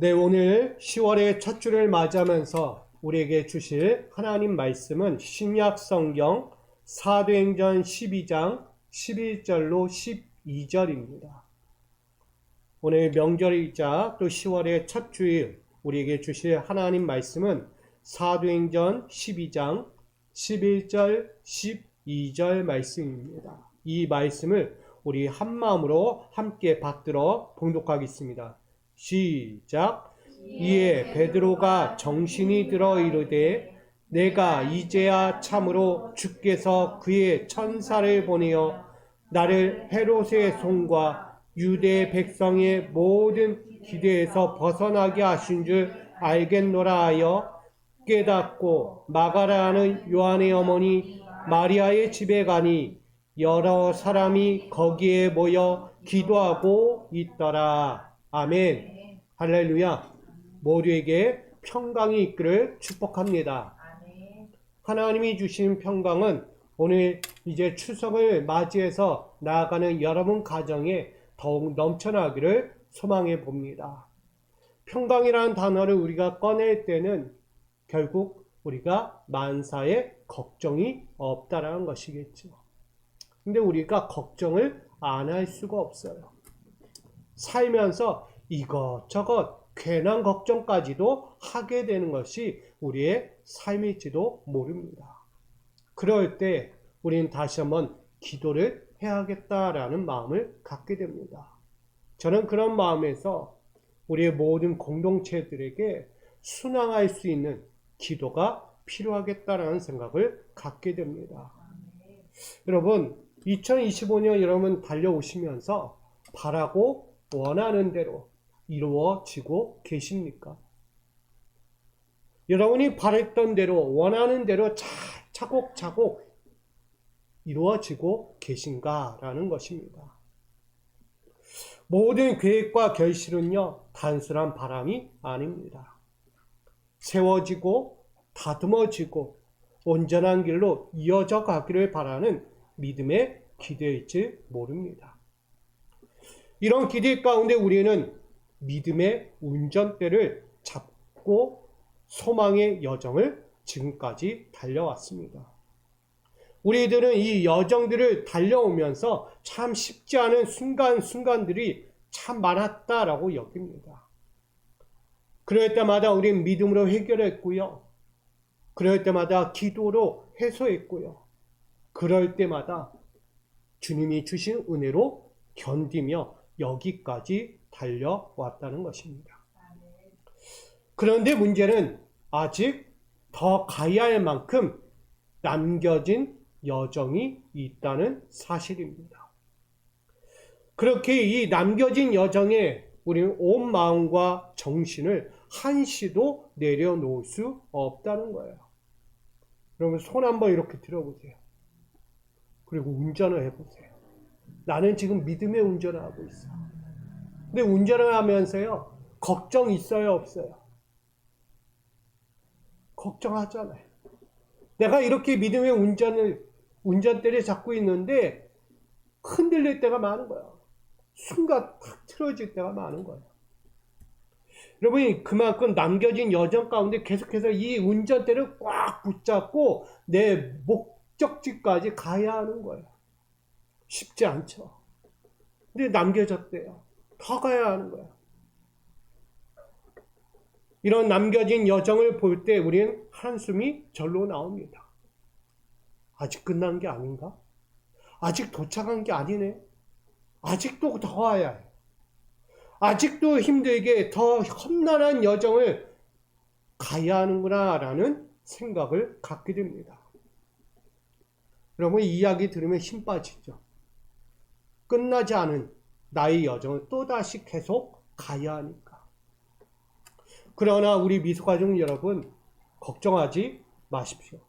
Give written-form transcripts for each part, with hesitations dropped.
네, 오늘 10월의 첫 주를 맞이하면서 우리에게 주실 하나님 말씀은 신약 성경 사도행전 12장 11절로 12절입니다. 오늘 명절이자 또 10월의 첫 주일 우리에게 주실 하나님 말씀은 사도행전 12장 11절 12절 말씀입니다. 이 말씀을 우리 한마음으로 함께 받들어 봉독하겠습니다. 시작. 이에 베드로가 정신이 들어 이르되 내가 이제야 참으로 주께서 그의 천사를 보내어 나를 헤롯의 손과 유대 백성의 모든 기대에서 벗어나게 하신 줄 알겠노라 하여 깨닫고 마가라는 요한의 어머니 마리아의 집에 가니 여러 사람이 거기에 모여 기도하고 있더라. 아멘. 할렐루야. 모두에게 평강이 있기를 축복합니다. 하나님이 주신 평강은 오늘 이제 추석을 맞이해서 나아가는 여러분 가정에 더욱 넘쳐나기를 소망해 봅니다. 평강이라는 단어를 우리가 꺼낼 때는 결국 우리가 만사에 걱정이 없다라는 것이겠죠. 근데 우리가 걱정을 안 할 수가 없어요. 살면서 이것저것 괜한 걱정까지도 하게 되는 것이 우리의 삶일지도 모릅니다. 그럴 때 우리는 다시 한번 기도를 해야겠다라는 마음을 갖게 됩니다. 저는 그런 마음에서 우리의 모든 공동체들에게 순항할 수 있는 기도가 필요하겠다라는 생각을 갖게 됩니다. 여러분, 2025년 여러분 달려오시면서 바라고 원하는 대로 이루어지고 계십니까? 여러분이 바랬던 대로 원하는 대로 차곡차곡 이루어지고 계신가라는 것입니다. 모든 계획과 결실은요, 단순한 바람이 아닙니다. 세워지고 다듬어지고 온전한 길로 이어져 가기를 바라는 믿음의 기대일지 모릅니다. 이런 기대 가운데 우리는 믿음의 운전대를 잡고 소망의 여정을 지금까지 달려왔습니다. 우리들은 이 여정들을 달려오면서 참 쉽지 않은 순간들이 참 많았다라고 여깁니다. 그럴 때마다 우리는 믿음으로 해결했고요. 그럴 때마다 기도로 해소했고요. 그럴 때마다 주님이 주신 은혜로 견디며 여기까지 달려왔다는 것입니다. 그런데 문제는 아직 더 가야 할 만큼 남겨진 여정이 있다는 사실입니다. 그렇게 이 남겨진 여정에 우리는 온 마음과 정신을 한시도 내려놓을 수 없다는 거예요. 여러분 손 한번 이렇게 들어보세요. 그리고 운전을 해보세요. 나는 지금 믿음의 운전을 하고 있어. 근데 운전을 하면서요, 걱정 있어요, 없어요? 걱정하잖아요. 내가 이렇게 믿음의 운전대를 잡고 있는데 흔들릴 때가 많은 거예요. 순간 탁 틀어질 때가 많은 거예요. 여러분이 그만큼 남겨진 여정 가운데 계속해서 이 운전대를 꽉 붙잡고 내 목적지까지 가야 하는 거예요. 쉽지 않죠. 근데 남겨졌대요. 더 가야 하는 거예요. 이런 남겨진 여정을 볼 때 우리는 한숨이 절로 나옵니다. 아직 끝난 게 아닌가? 아직 도착한 게 아니네. 아직도 더 와야 해. 아직도 힘들게 더 험난한 여정을 가야 하는구나 라는 생각을 갖게 됩니다. 여러분 이 이야기 들으면 힘 빠지죠. 끝나지 않은 나의 여정을 또다시 계속 가야 하니까. 그러나 우리 미소가족 여러분 걱정하지 마십시오.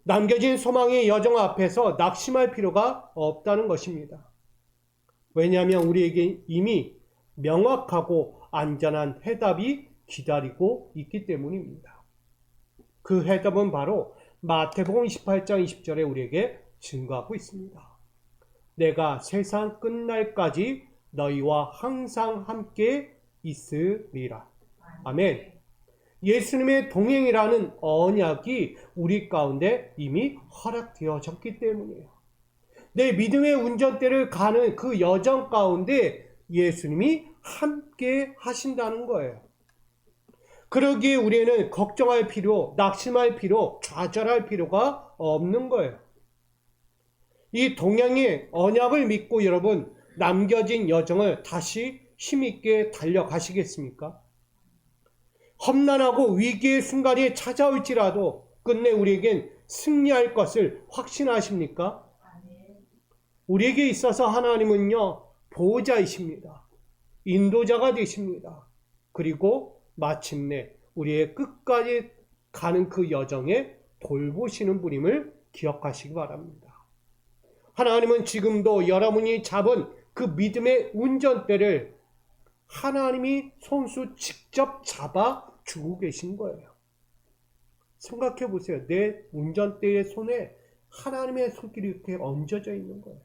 남겨진 소망의 여정 앞에서 낙심할 필요가 없다는 것입니다. 왜냐하면 우리에게 이미 명확하고 안전한 해답이 기다리고 있기 때문입니다. 그 해답은 바로 마태복음 28장 20절에 우리에게 증거하고 있습니다. 내가 세상 끝날까지 너희와 항상 함께 있으리라. 아멘. 예수님의 동행이라는 언약이 우리 가운데 이미 허락되어졌기 때문이에요. 내 믿음의 운전대를 가는 그 여정 가운데 예수님이 함께 하신다는 거예요. 그러기에 우리는 걱정할 필요, 낙심할 필요, 좌절할 필요가 없는 거예요. 이 동행의 언약을 믿고 여러분 남겨진 여정을 다시 힘있게 달려가시겠습니까? 험난하고 위기의 순간이 찾아올지라도 끝내 우리에겐 승리할 것을 확신하십니까? 우리에게 있어서 하나님은요, 보호자이십니다. 인도자가 되십니다. 그리고 마침내 우리의 끝까지 가는 그 여정에 돌보시는 분임을 기억하시기 바랍니다. 하나님은 지금도 여러분이 잡은 그 믿음의 운전대를 하나님이 손수 직접 잡아주고 계신 거예요. 생각해 보세요. 내 운전대의 손에 하나님의 손길이 이렇게 얹어져 있는 거예요.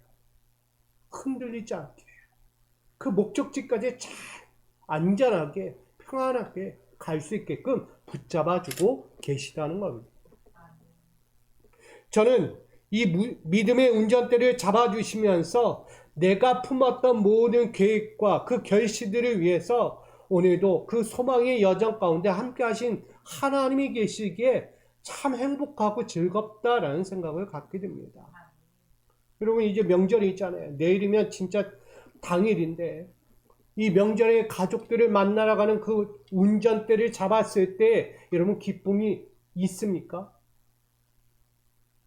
흔들리지 않게. 그 목적지까지 잘 안전하게 평안하게 갈 수 있게끔 붙잡아주고 계시다는 겁니다. 저는 이 믿음의 운전대를 잡아주시면서 내가 품었던 모든 계획과 그 결실들을 위해서 오늘도 그 소망의 여정 가운데 함께 하신 하나님이 계시기에 참 행복하고 즐겁다라는 생각을 갖게 됩니다. 여러분 이제 명절이 있잖아요. 내일이면 진짜 당일인데 이 명절에 가족들을 만나러 가는 그 운전대를 잡았을 때 여러분 기쁨이 있습니까?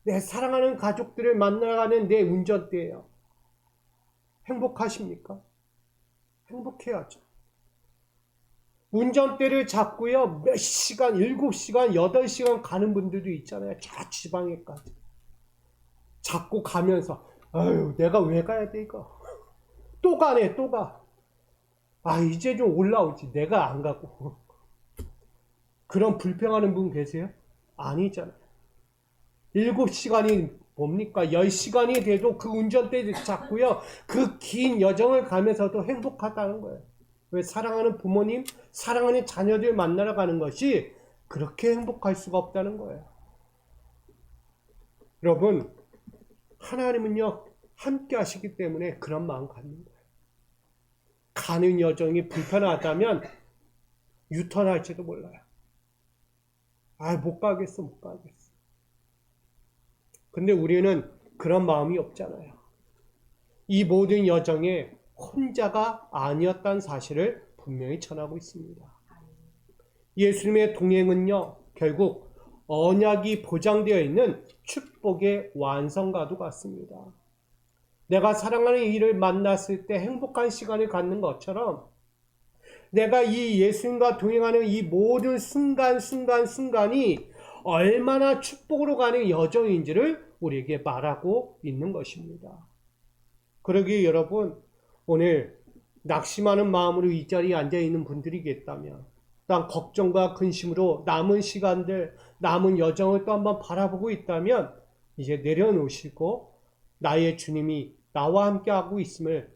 내 사랑하는 가족들을 만나러 가는 내 운전대예요. 행복하십니까? 행복해야죠. 운전대를 잡고요. 몇 시간, 7시간, 8시간 가는 분들도 있잖아요. 저 지방에까지. 잡고 가면서 아유 내가 왜 가야 돼 이거. 또 가네 또 가. 아 이제 좀 올라오지. 내가 안 가고. 그런 불평하는 분 계세요? 아니잖아요. 7시간이 뭡니까? 10시간이 돼도 그 운전대 잡고요. 그 긴 여정을 가면서도 행복하다는 거예요. 왜? 사랑하는 부모님, 사랑하는 자녀들 만나러 가는 것이 그렇게 행복할 수가 없다는 거예요. 여러분, 하나님은요, 함께 하시기 때문에 그런 마음 갖는 거예요. 가는 여정이 불편하다면 유턴할지도 몰라요. 아, 못 가겠어, 못 가겠어. 근데 우리는 그런 마음이 없잖아요. 이 모든 여정에 혼자가 아니었다는 사실을 분명히 전하고 있습니다. 예수님의 동행은요, 결국 언약이 보장되어 있는 축복의 완성과도 같습니다. 내가 사랑하는 이를 만났을 때 행복한 시간을 갖는 것처럼 내가 이 예수님과 동행하는 이 모든 순간이 얼마나 축복으로 가는 여정인지를 우리에게 말하고 있는 것입니다. 그러기에 여러분, 오늘 낙심하는 마음으로 이 자리에 앉아있는 분들이 있다면 난 걱정과 근심으로 남은 시간들, 남은 여정을 또 한번 바라보고 있다면 이제 내려놓으시고 나의 주님이 나와 함께하고 있음을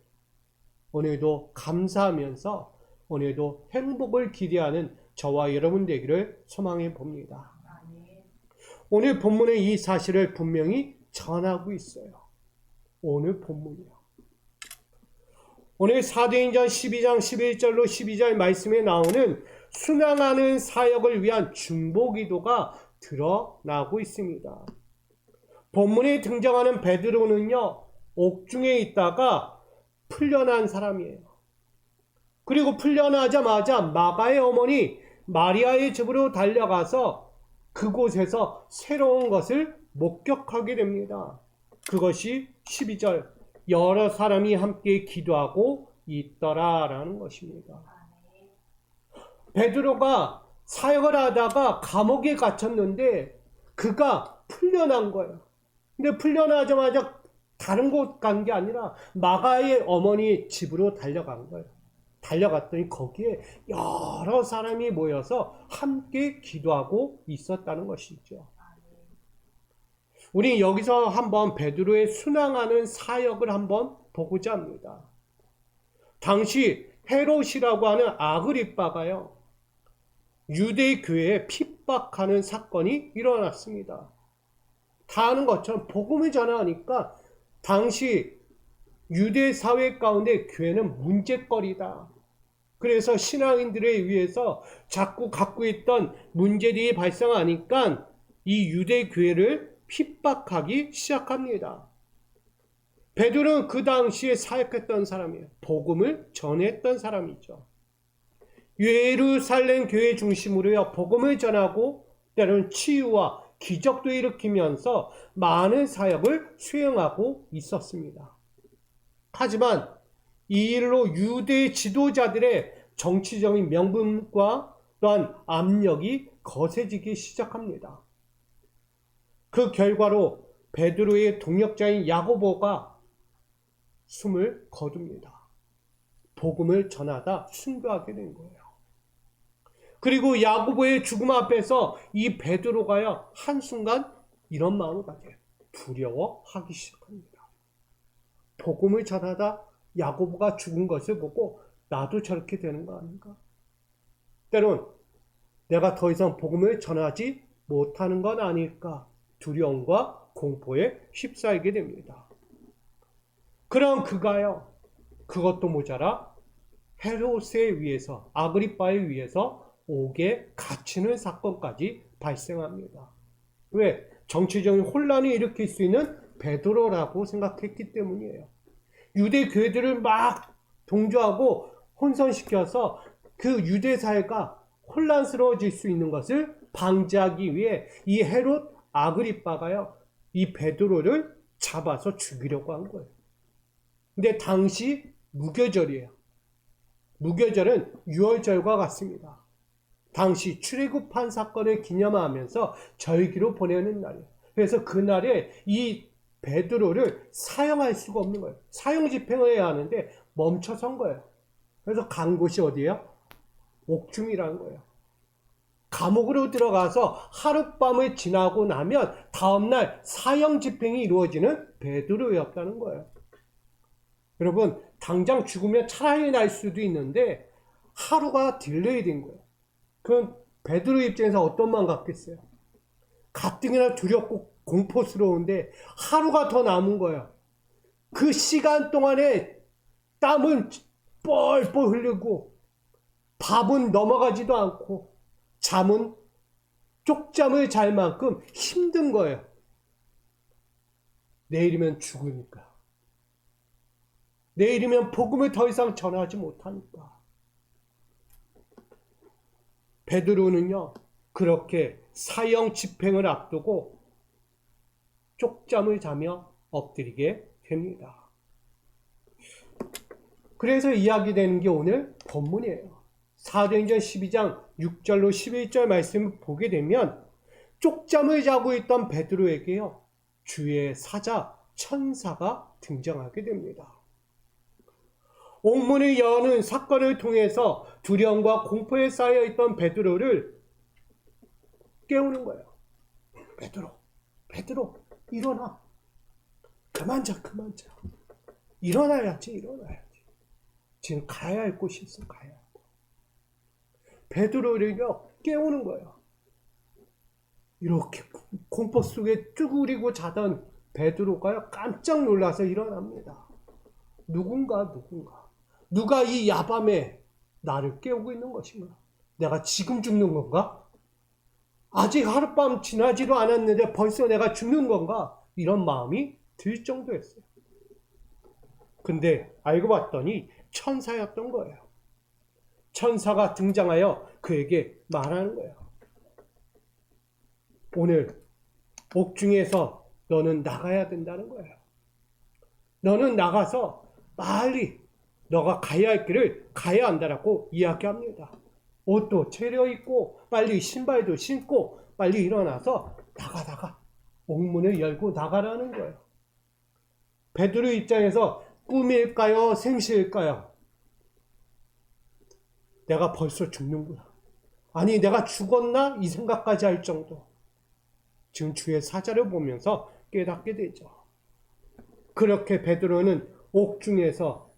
오늘도 감사하면서 오늘도 행복을 기대하는 저와 여러분 되기를 소망해 봅니다. 오늘 본문의 이 사실을 분명히 전하고 있어요. 오늘 본문이요. 오늘 사도행전 12장 11절로 12절 말씀에 나오는 순항하는 사역을 위한 중보기도가 드러나고 있습니다. 본문에 등장하는 베드로는요, 옥중에 있다가 풀려난 사람이에요. 그리고 풀려나자마자 마가의 어머니 마리아의 집으로 달려가서 그곳에서 새로운 것을 목격하게 됩니다. 그것이 12절 여러 사람이 함께 기도하고 있더라라는 것입니다. 베드로가 사역을 하다가 감옥에 갇혔는데 그가 풀려난 거예요. 근데 풀려나자마자 다른 곳 간 게 아니라 마가의 어머니 집으로 달려간 거예요. 달려갔더니 거기에 여러 사람이 모여서 함께 기도하고 있었다는 것이죠. 우리 여기서 한번 베드로의 순항하는 사역을 한번 보고자 합니다. 당시 헤롯이라고 하는 아그리빠가요, 유대 교회에 핍박하는 사건이 일어났습니다. 다 아는 것처럼 복음을 전하니까 당시 유대 사회 가운데 교회는 문제거리다. 그래서 신앙인들에 의해서 자꾸 갖고 있던 문제들이 발생하니까 이 유대 교회를 핍박하기 시작합니다. 베드로는 그 당시에 사역했던 사람이에요. 복음을 전했던 사람이죠. 예루살렘 교회 중심으로 복음을 전하고 때로는 치유와 기적도 일으키면서 많은 사역을 수행하고 있었습니다. 하지만 이 일로 유대 지도자들의 정치적인 명분과 또한 압력이 거세지기 시작합니다. 그 결과로 베드로의 동역자인 야고보가 숨을 거둡니다. 복음을 전하다 순교하게 된 거예요. 그리고 야고보의 죽음 앞에서 이 베드로가요, 한순간 이런 마음을 가져요. 두려워하기 시작합니다. 복음을 전하다 야고보가 죽은 것을 보고 나도 저렇게 되는 거 아닌가? 때론 내가 더 이상 복음을 전하지 못하는 건 아닐까? 두려움과 공포에 휩싸이게 됩니다. 그럼 그가요, 그것도 모자라 헤롯에 의해서, 아그리빠에 의해서 옥에 갇히는 사건까지 발생합니다. 왜? 정치적인 혼란을 일으킬 수 있는 베드로라고 생각했기 때문이에요. 유대 교회들을 막 동조하고 혼선시켜서 그 유대 사회가 혼란스러워질 수 있는 것을 방지하기 위해 이 헤롯 아그리빠가요, 이 베드로를 잡아서 죽이려고 한 거예요. 근데 당시 무교절이에요. 무교절은 유월절과 같습니다. 당시 출애굽한 사건을 기념하면서 절기로 보내는 날이에요. 그래서 그날에 이 베드로를 사형할 수가 없는 거예요. 사형 집행을 해야 하는데 멈춰선 거예요. 그래서 간 곳이 어디예요? 옥중이라는 거예요. 감옥으로 들어가서 하룻밤을 지나고 나면 다음날 사형 집행이 이루어지는 베드로였다는 거예요. 여러분, 당장 죽으면 차라리 날 수도 있는데 하루가 딜레이 된 거예요. 그럼 베드로 입장에서 어떤 마음 갖겠어요? 가뜩이나 두렵고 공포스러운데 하루가 더 남은 거예요. 그 시간 동안에 땀은 뻘뻘 흘리고 밥은 넘어가지도 않고 잠은 쪽잠을 잘 만큼 힘든 거예요. 내일이면 죽으니까. 내일이면 복음을 더 이상 전하지 못하니까. 베드로는요, 그렇게 사형 집행을 앞두고 쪽잠을 자며 엎드리게 됩니다. 그래서 이야기되는 게 오늘 본문이에요. 사도행전 12장 6절로 11절 말씀을 보게 되면 쪽잠을 자고 있던 베드로에게요, 주의 사자 천사가 등장하게 됩니다. 옥문을 여는 사건을 통해서 두려움과 공포에 쌓여있던 베드로를 깨우는 거예요. 베드로, 일어나. 그만 자. 일어나야지. 지금 가야 할 곳이 있어, 가야 할 곳. 베드로를요, 깨우는 거예요. 이렇게 공포 속에 쭈그리고 자던 베드로가요, 깜짝 놀라서 일어납니다. 누가 이 야밤에 나를 깨우고 있는 것인가? 내가 지금 죽는 건가? 아직 하룻밤 지나지도 않았는데 벌써 내가 죽는 건가? 이런 마음이 들 정도였어요. 근데 알고 봤더니 천사였던 거예요. 천사가 등장하여 그에게 말하는 거예요. 오늘 옥중에서 너는 나가야 된다는 거예요. 너는 나가서 빨리 너가 가야 할 길을 가야 한다라고 이야기합니다. 옷도 차려입고 빨리 신발도 신고 빨리 일어나서 나가. 옥문을 열고 나가라는 거예요. 베드로 입장에서 꿈일까요? 생시일까요? 내가 벌써 죽는구나. 아니, 내가 죽었나? 이 생각까지 할 정도. 지금 주의 사자를 보면서 깨닫게 되죠. 그렇게 베드로는 옥중에서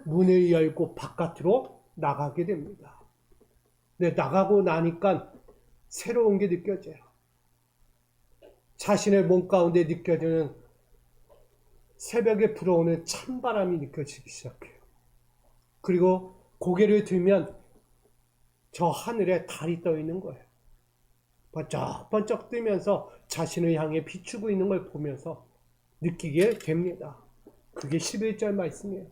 문을 열고 바깥으로 나가게 됩니다. 근데 나가고 나니까 새로운 게 느껴져요. 자신의 몸 가운데 느껴지는 새벽에 불어오는 찬바람이 느껴지기 시작해요. 그리고 고개를 들면 저 하늘에 달이 떠 있는 거예요. 번쩍번쩍 뜨면서 자신을 향해 비추고 있는 걸 보면서 느끼게 됩니다. 그게 11절 말씀이에요.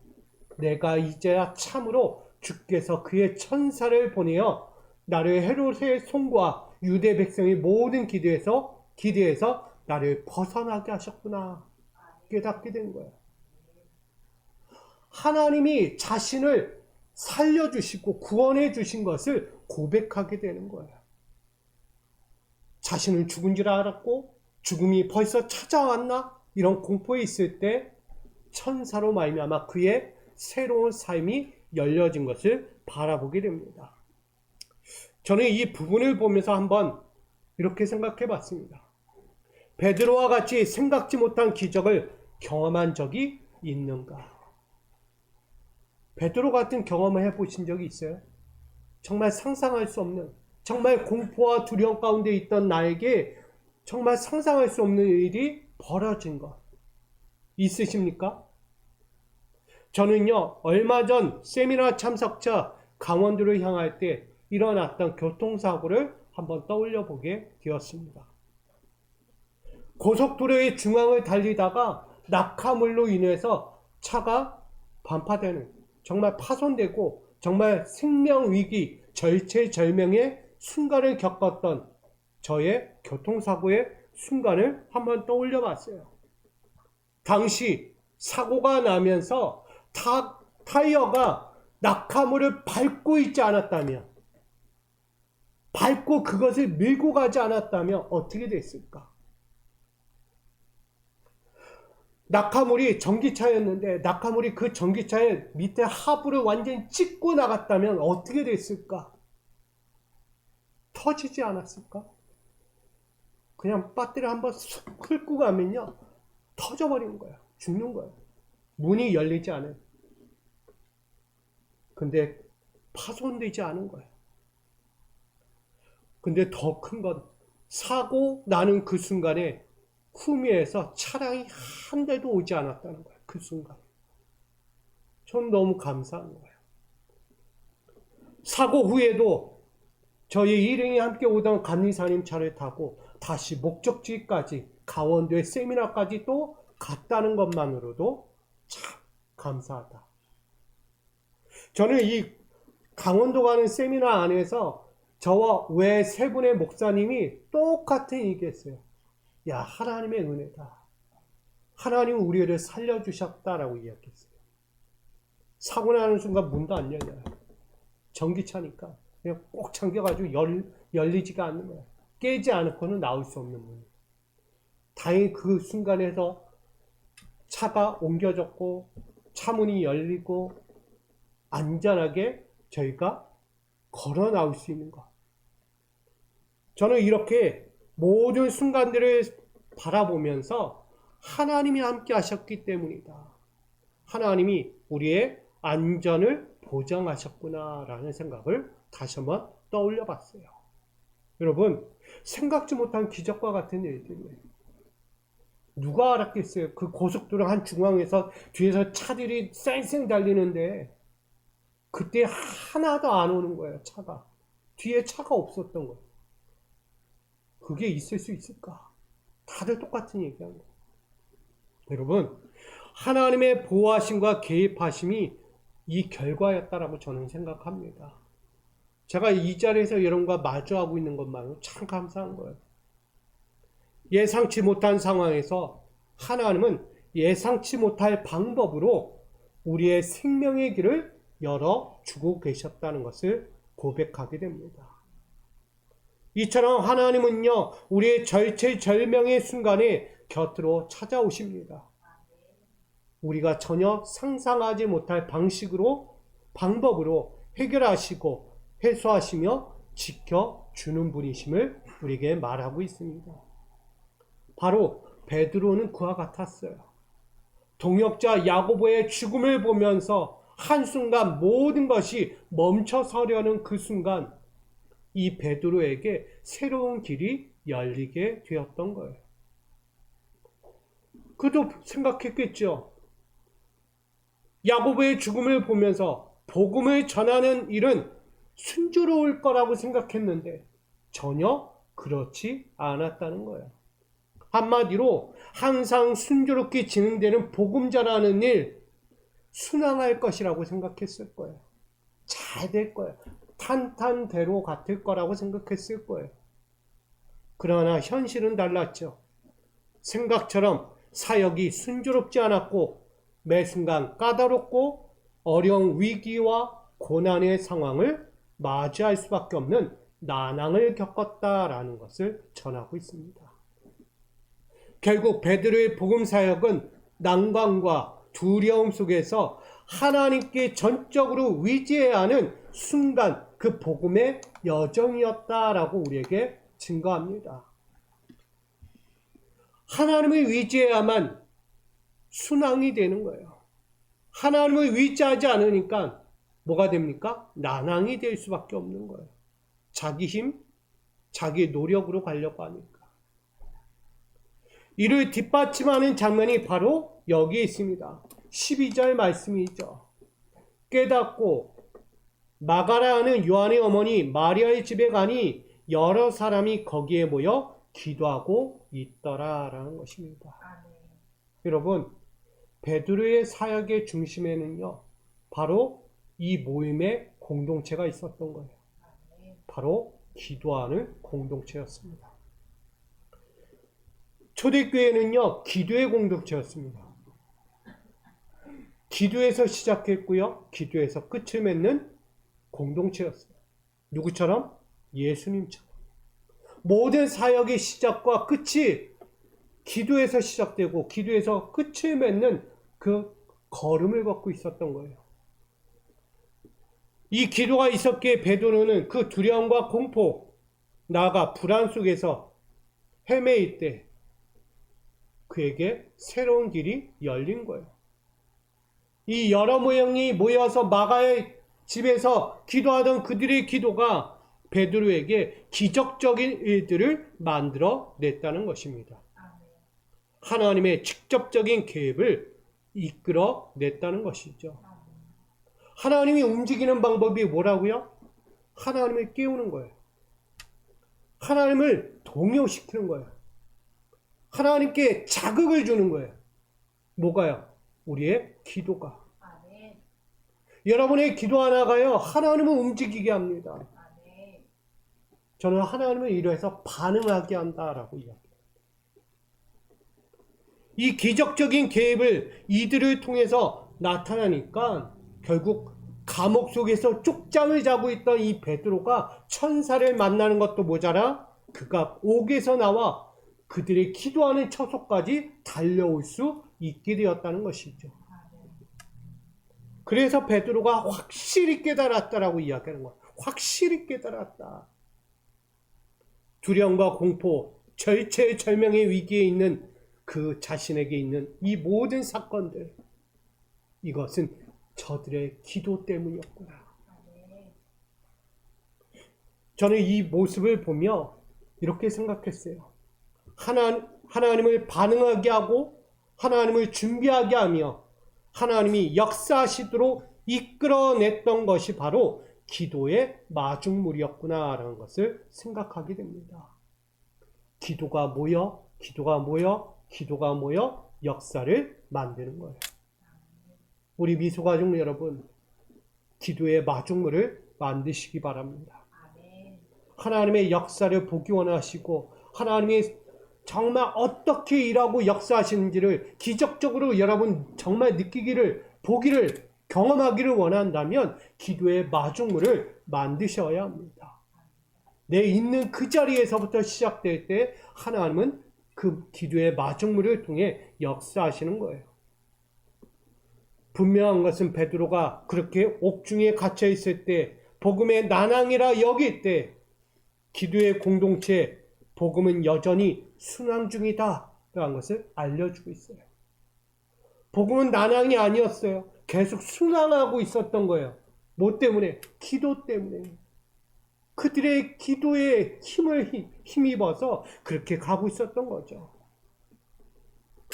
내가 이제야 참으로 주께서 그의 천사를 보내어 나를 헤롯의 손과 유대 백성의 모든 기대에서 나를 벗어나게 하셨구나 깨닫게 된 거예요. 하나님이 자신을 살려주시고 구원해 주신 것을 고백하게 되는 거예요. 자신은 죽은 줄 알았고 죽음이 벌써 찾아왔나? 이런 공포에 있을 때 천사로 말미암아 그의 새로운 삶이 열려진 것을 바라보게 됩니다. 저는 이 부분을 보면서 한번 이렇게 생각해 봤습니다. 베드로와 같이 생각지 못한 기적을 경험한 적이 있는가? 베드로 같은 경험을 해보신 적이 있어요? 정말 상상할 수 없는, 정말 공포와 두려움 가운데 있던 나에게 정말 상상할 수 없는 일이 벌어진 것 있으십니까? 저는요, 얼마 전 세미나 참석자 강원도를 향할 때 일어났던 교통사고를 한번 떠올려 보게 되었습니다. 고속도로의 중앙을 달리다가 낙하물로 인해서 차가 반파되는, 정말 파손되고 정말 생명위기, 절체절명의 순간을 겪었던 저의 교통사고의 순간을 한번 떠올려 봤어요. 당시 사고가 나면서 타이어가 낙하물을 밟고 있지 않았다면, 밟고 그것을 밀고 가지 않았다면 어떻게 됐을까? 낙하물이 전기차였는데 낙하물이 그 전기차의 밑에 하부를 완전히 찍고 나갔다면 어떻게 됐을까? 터지지 않았을까? 그냥 배터리 한번 쑥 긁고 가면요 터져버리는 거예요. 죽는 거예요. 문이 열리지 않은. 근데 파손되지 않은 거예요. 근데 더 큰 건 사고 나는 그 순간에 후미에서 차량이 한 대도 오지 않았다는 거예요. 그 순간. 전 너무 감사한 거예요. 사고 후에도 저희 일행이 함께 오던 감리사님 차를 타고 다시 목적지까지 강원도의 세미나까지 또 갔다는 것만으로도 참 감사하다. 저는 이 강원도 가는 세미나 안에서 저와 외 세 분의 목사님이 똑같은 얘기했어요. 야, 하나님의 은혜다. 하나님은 우리를 살려주셨다라고 이야기했어요. 사고 나는 순간 문도 안 열려요. 전기차니까 그냥 꼭 잠겨가지고 열리지가 않는 거예요. 깨지 않고는 나올 수 없는 문. 다행히 그 순간에서 차가 옮겨졌고 차문이 열리고 안전하게 저희가 걸어 나올 수 있는 것. 저는 이렇게 모든 순간들을 바라보면서 하나님이 함께 하셨기 때문이다. 하나님이 우리의 안전을 보장하셨구나라는 생각을 다시 한번 떠올려 봤어요. 여러분, 생각지 못한 기적과 같은 일들이에요. 누가 알았겠어요? 그 고속도로 한 중앙에서 뒤에서 차들이 쌩쌩 달리는데 그때 하나도 안 오는 거예요, 차가. 뒤에 차가 없었던 거예요. 그게 있을 수 있을까? 다들 똑같은 얘기하는 거예요. 여러분, 하나님의 보호하심과 개입하심이 이 결과였다라고 저는 생각합니다. 제가 이 자리에서 여러분과 마주하고 있는 것만으로 참 감사한 거예요. 예상치 못한 상황에서 하나님은 예상치 못할 방법으로 우리의 생명의 길을 열어주고 계셨다는 것을 고백하게 됩니다. 이처럼 하나님은요, 우리의 절체절명의 순간에 곁으로 찾아오십니다. 우리가 전혀 상상하지 못할 방법으로 해결하시고 해소하시며 지켜주는 분이심을 우리에게 말하고 있습니다. 바로 베드로는 그와 같았어요. 동역자 야고보의 죽음을 보면서 한순간 모든 것이 멈춰서려는 그 순간 이 베드로에게 새로운 길이 열리게 되었던 거예요. 그도 생각했겠죠. 야고보의 죽음을 보면서 복음을 전하는 일은 순조로울 거라고 생각했는데 전혀 그렇지 않았다는 거예요. 한마디로 항상 순조롭게 진행되는 복음 전하는 일, 순항할 것이라고 생각했을 거예요. 잘 될 거예요. 탄탄대로 같을 거라고 생각했을 거예요. 그러나 현실은 달랐죠. 생각처럼 사역이 순조롭지 않았고 매 순간 까다롭고 어려운 위기와 고난의 상황을 맞이할 수밖에 없는 난항을 겪었다라는 것을 전하고 있습니다. 결국 베드로의 복음 사역은 난관과 두려움 속에서 하나님께 전적으로 의지해야 하는 순간 그 복음의 여정이었다라고 우리에게 증거합니다. 하나님을 의지해야만 순항이 되는 거예요. 하나님을 의지하지 않으니까 뭐가 됩니까? 난항이 될 수밖에 없는 거예요. 자기 힘, 자기 노력으로 가려고 하니까. 이를 뒷받침하는 장면이 바로 여기에 있습니다. 12절 말씀이죠. 깨닫고 마가라 하는 요한의 어머니 마리아의 집에 가니 여러 사람이 거기에 모여 기도하고 있더라라는 것입니다. 여러분, 베드로의 사역의 중심에는요, 바로 이 모임의 공동체가 있었던 거예요. 바로 기도하는 공동체였습니다. 초대교회는요, 기도의 공동체였습니다. 기도에서 시작했고요, 기도에서 끝을 맺는 공동체였어요. 누구처럼? 예수님처럼. 모든 사역의 시작과 끝이 기도에서 시작되고 기도에서 끝을 맺는 그 걸음을 걷고 있었던 거예요. 이 기도가 있었기에 베드로는 그 두려움과 공포, 나아가 불안 속에서 헤매일 때 그에게 새로운 길이 열린 거예요. 이 여러 모형이 모여서 마가의 집에서 기도하던 그들의 기도가 베드로에게 기적적인 일들을 만들어 냈다는 것입니다. 하나님의 직접적인 계획을 이끌어 냈다는 것이죠. 하나님이 움직이는 방법이 뭐라고요? 하나님을 깨우는 거예요. 하나님을 동요시키는 거예요. 하나님께 자극을 주는 거예요. 뭐가요? 우리의 기도가. 여러분의 기도 하나가요, 하나님을 움직이게 합니다. 저는 하나님을 이루어서 반응하게 한다라고 이야기해요. 이 기적적인 계획을 이들을 통해서 나타나니까 결국 감옥 속에서 쪽잠을 자고 있던 이 베드로가 천사를 만나는 것도 모자라 그가 옥에서 나와 그들의 기도하는 처소까지 달려올 수 있게 되었다는 것이죠. 그래서 베드로가 확실히 깨달았다라고 이야기하는 거예요. 확실히 깨달았다. 두려움과 공포, 절체절명의 위기에 있는 그 자신에게 있는 이 모든 사건들, 이것은 저들의 기도 때문이었구나. 저는 이 모습을 보며 이렇게 생각했어요. 하나님을 반응하게 하고 하나님을 준비하게 하며 하나님이 역사하시도록 이끌어냈던 것이 바로 기도의 마중물이었구나라는 것을 생각하게 됩니다. 기도가 모여 역사를 만드는 거예요. 우리 미소가족 여러분, 기도의 마중물을 만드시기 바랍니다. 하나님의 역사를 보기 원하시고 하나님이 정말 어떻게 일하고 역사하시는지를 기적적으로 여러분 정말 느끼기를, 보기를, 경험하기를 원한다면 기도의 마중물을 만드셔야 합니다. 내 있는 그 자리에서부터 시작될 때 하나님은 그 기도의 마중물을 통해 역사하시는 거예요. 분명한 것은 베드로가 그렇게 옥중에 갇혀 있을 때, 복음의 난항이라 여길 때 기도의 공동체, 복음은 여전히 순항 중이다 라는 것을 알려주고 있어요. 복음은 난항이 아니었어요. 계속 순항하고 있었던 거예요. 뭐 때문에? 기도 때문에. 그들의 기도에 힘입어서 그렇게 가고 있었던 거죠.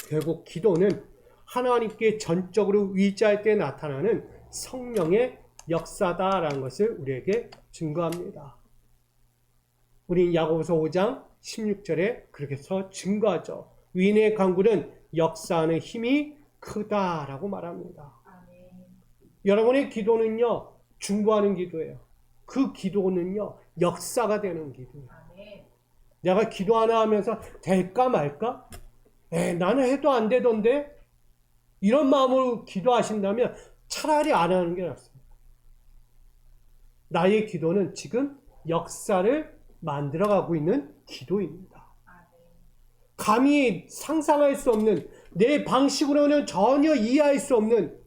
결국 기도는 하나님께 전적으로 의지할 때 나타나는 성령의 역사다라는 것을 우리에게 증거합니다. 우린 야고보서 5장 16절에 그렇게 해서 증거하죠. 위인의 강구는 역사하는 힘이 크다라고 말합니다. 여러분의 기도는요, 중보하는 기도예요. 그 기도는요, 역사가 되는 기도예요. 내가 기도 하나 하면서 될까 말까? 나는 해도 안 되던데? 이런 마음으로 기도하신다면 차라리 안 하는 게 낫습니다. 나의 기도는 지금 역사를 만들어가고 있는 기도입니다. 감히 상상할 수 없는, 내 방식으로는 전혀 이해할 수 없는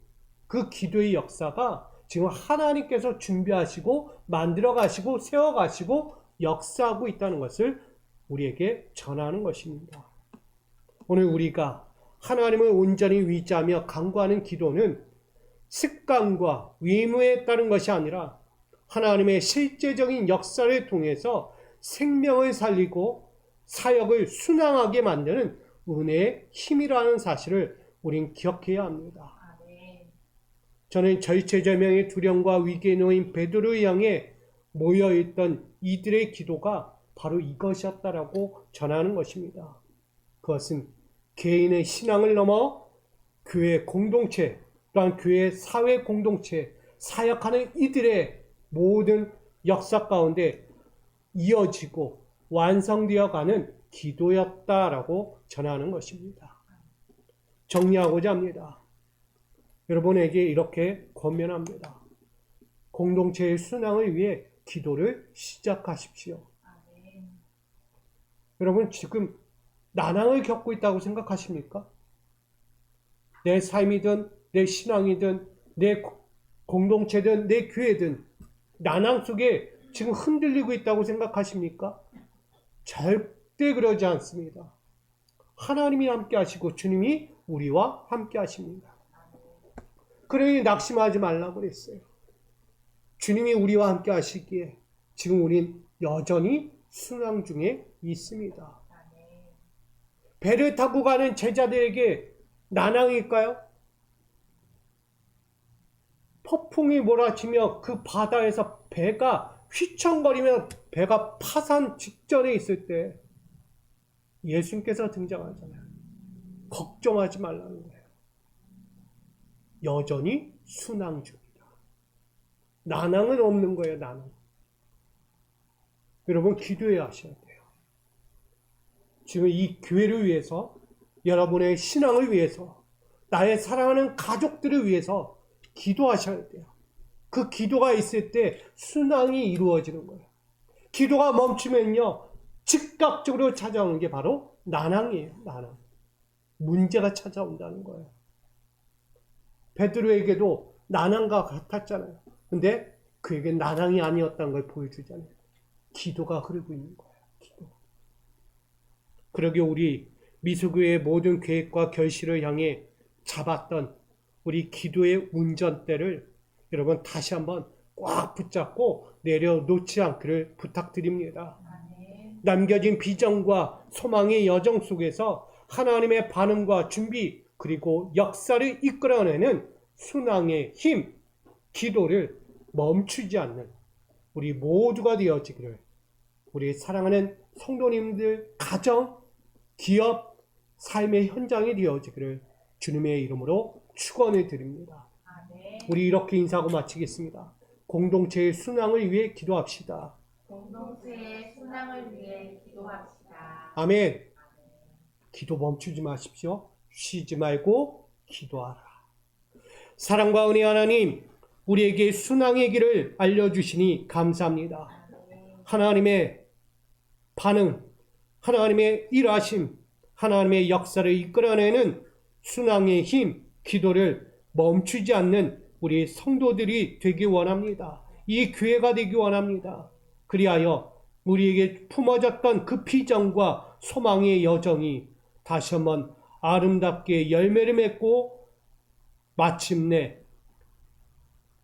그 기도의 역사가 지금 하나님께서 준비하시고 만들어가시고 세워가시고 역사하고 있다는 것을 우리에게 전하는 것입니다. 오늘 우리가 하나님을 온전히 의지하며 간구하는 기도는 습관과 의무에 따른 것이 아니라 하나님의 실제적인 역사를 통해서 생명을 살리고 사역을 순항하게 만드는 은혜의 힘이라는 사실을 우린 기억해야 합니다. 저는 절체절명의 두려움과 위기에 놓인 베드로를 향해 모여있던 이들의 기도가 바로 이것이었다라고 전하는 것입니다. 그것은 개인의 신앙을 넘어 교회 공동체 또한 교회 사회 공동체 사역하는 이들의 모든 역사 가운데 이어지고 완성되어 가는 기도였다라고 전하는 것입니다. 정리하고자 합니다. 여러분에게 이렇게 권면합니다. 공동체의 순항을 위해 기도를 시작하십시오. 여러분 지금 난항을 겪고 있다고 생각하십니까? 내 삶이든 내 신앙이든 내 공동체든 내 교회든 난항 속에 지금 흔들리고 있다고 생각하십니까? 절대 그러지 않습니다. 하나님이 함께 하시고 주님이 우리와 함께 하십니다. 그러니 낙심하지 말라고 그랬어요. 주님이 우리와 함께 하시기에 지금 우린 여전히 순항 중에 있습니다. 배를 타고 가는 제자들에게 난항일까요? 폭풍이 몰아치며 그 바다에서 배가 휘청거리며 배가 파산 직전에 있을 때 예수님께서 등장하잖아요. 걱정하지 말라는 거예요. 여전히 순항 중이다. 난항은 없는 거예요. 난항. 여러분 기도해야 하셔야 돼요. 지금 이 교회를 위해서, 여러분의 신앙을 위해서, 나의 사랑하는 가족들을 위해서 기도하셔야 돼요. 그 기도가 있을 때 순항이 이루어지는 거예요. 기도가 멈추면요, 즉각적으로 찾아오는 게 바로 난항이에요. 난항. 문제가 찾아온다는 거예요. 베드로에게도 난항과 같았잖아요. 근데 그에게 난항이 아니었다는 걸 보여주잖아요. 기도가 흐르고 있는 거예요. 기도. 그러게 우리 미수교회의 모든 계획과 결실을 향해 잡았던 우리 기도의 운전대를 여러분 다시 한번 꽉 붙잡고 내려놓지 않기를 부탁드립니다. 남겨진 비전과 소망의 여정 속에서 하나님의 반응과 준비 그리고 역사를 이끌어내는 순항의 힘, 기도를 멈추지 않는 우리 모두가 되어지기를, 우리 사랑하는 성도님들 가정, 기업, 삶의 현장이 되어지기를 주님의 이름으로 축원을 드립니다. 우리 이렇게 인사하고 마치겠습니다. 공동체의 순항을 위해 기도합시다. 공동체의 순항을 위해 기도합시다. 아멘. 기도 멈추지 마십시오. 쉬지 말고 기도하라. 사랑과 은혜 하나님, 우리에게 순항의 길을 알려주시니 감사합니다. 하나님의 반응, 하나님의 일하심, 하나님의 역사를 이끌어내는 순항의 힘, 기도를 멈추지 않는 우리 성도들이 되기 원합니다. 이 교회가 되기 원합니다. 그리하여 우리에게 품어졌던 그 비전과 소망의 여정이 다시 한번 아름답게 열매를 맺고 마침내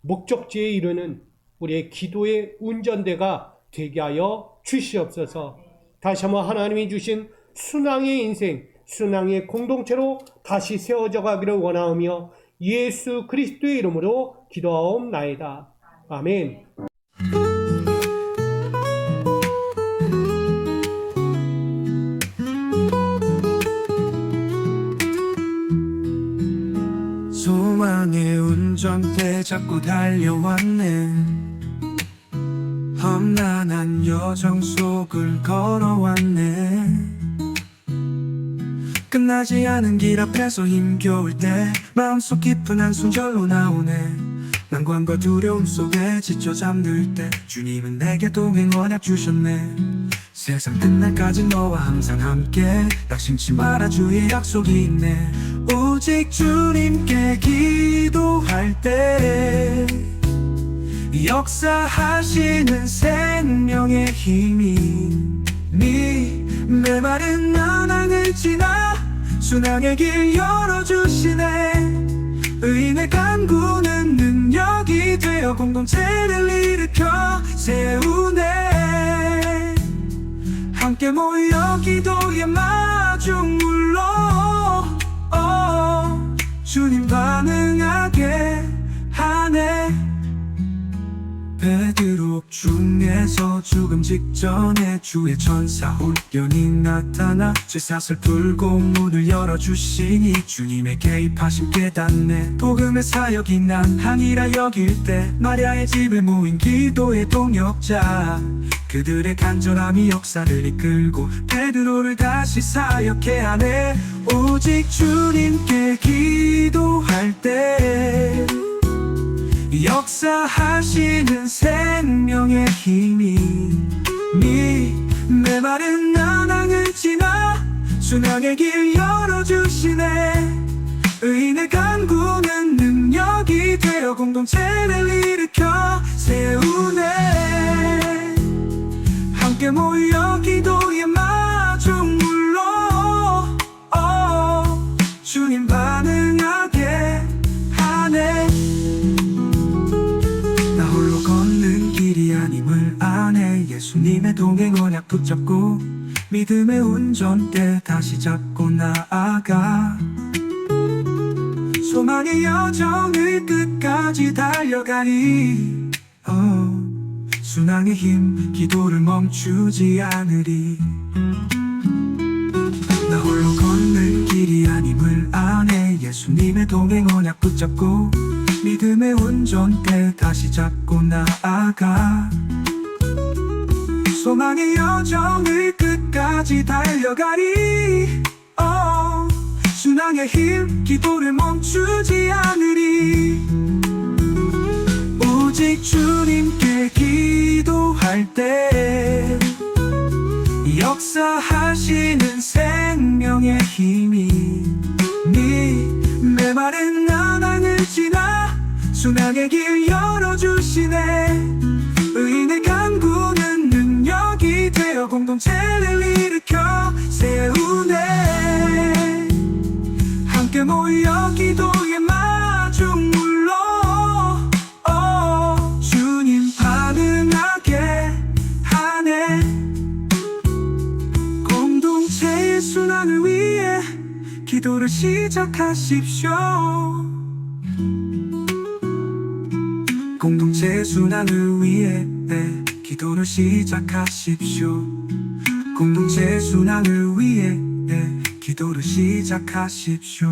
목적지에 이르는 우리의 기도의 운전대가 되게 하여 주시옵소서. 다시 한번 하나님이 주신 순항의 인생, 순항의 공동체로 다시 세워져 가기를 원하오며 예수 그리스도의 이름으로 기도하옵나이다. 아멘. 소망의 운전대 잡고 달려왔네. 험난한 여정 속을 걸어왔네. 끝나지 않은 길 앞에서 힘겨울 때 마음속 깊은 한숨 절로 나오네. 난관과 두려움 속에 지쳐 잠들 때 주님은 내게 동행 언약 주셨네. 세상 끝날까지 너와 항상 함께 낙심치 마라 주의 약속이 있네. 오직 주님께 기도할 때 역사하시는 생명의 힘이 메마른 나날을 지나 순항의 길 열어주시네. 의인의 간구는 능력이 되어 공동체를 일으켜 세우네. 함께 모여 기도의 마중물로 주님 반응하게 하네. 베드로 중에서 죽음 직전에 주의 천사 훈련이 나타나 쇠사슬 풀고 문을 열어주시니 주님의 개입하심 깨닫네. 복음의 사역이 난 항이라 여길 때 마리아의 집에 모인 기도의 동역자, 그들의 간절함이 역사를 이끌고 베드로를 다시 사역해 하네. 오직 주님께 기도할 때 역사하시는 생명의 힘이 메마른 나날을 지나 순항의 길 열어주시네. 의인의 간구는 능력이 되어 공동체를 일으켜 세우네. 함께 모여 기도의 마중물로 주님 반응하게 하네. 나 홀로 걷는 길이 아님을 아네. 예수님의 동행 언약 붙잡고 믿음의 운전대 다시 잡고 나아가 소망의 여정을 끝까지 달려가리. 순항의 힘 기도를 멈추지 않으리. 나 홀로 걷는 길이 아님을 아네. 예수님의 동행 언약 붙잡고 믿음의 운전대 다시 잡고 나아가 소망의 여정을 끝까지 달려가리. 순항의 힘 기도를 멈추지 않으리. 오직 주님께 기도할 때 역사하시는 생명의 힘이 메마른 나날을 지나 순항의 길 열어주시네. 의인의 간구는 능력이 되어 공동체를 일으켜 세우네. 함께 모여 기도의 마중물로 주님 반응하게 하네. 공동체의 순환을 위해 기도를 시작하십시오. 공동체의 순환을 위해 기도를 시작하십시오. 공동체의 순환을 위해 기도를 시작하십시오.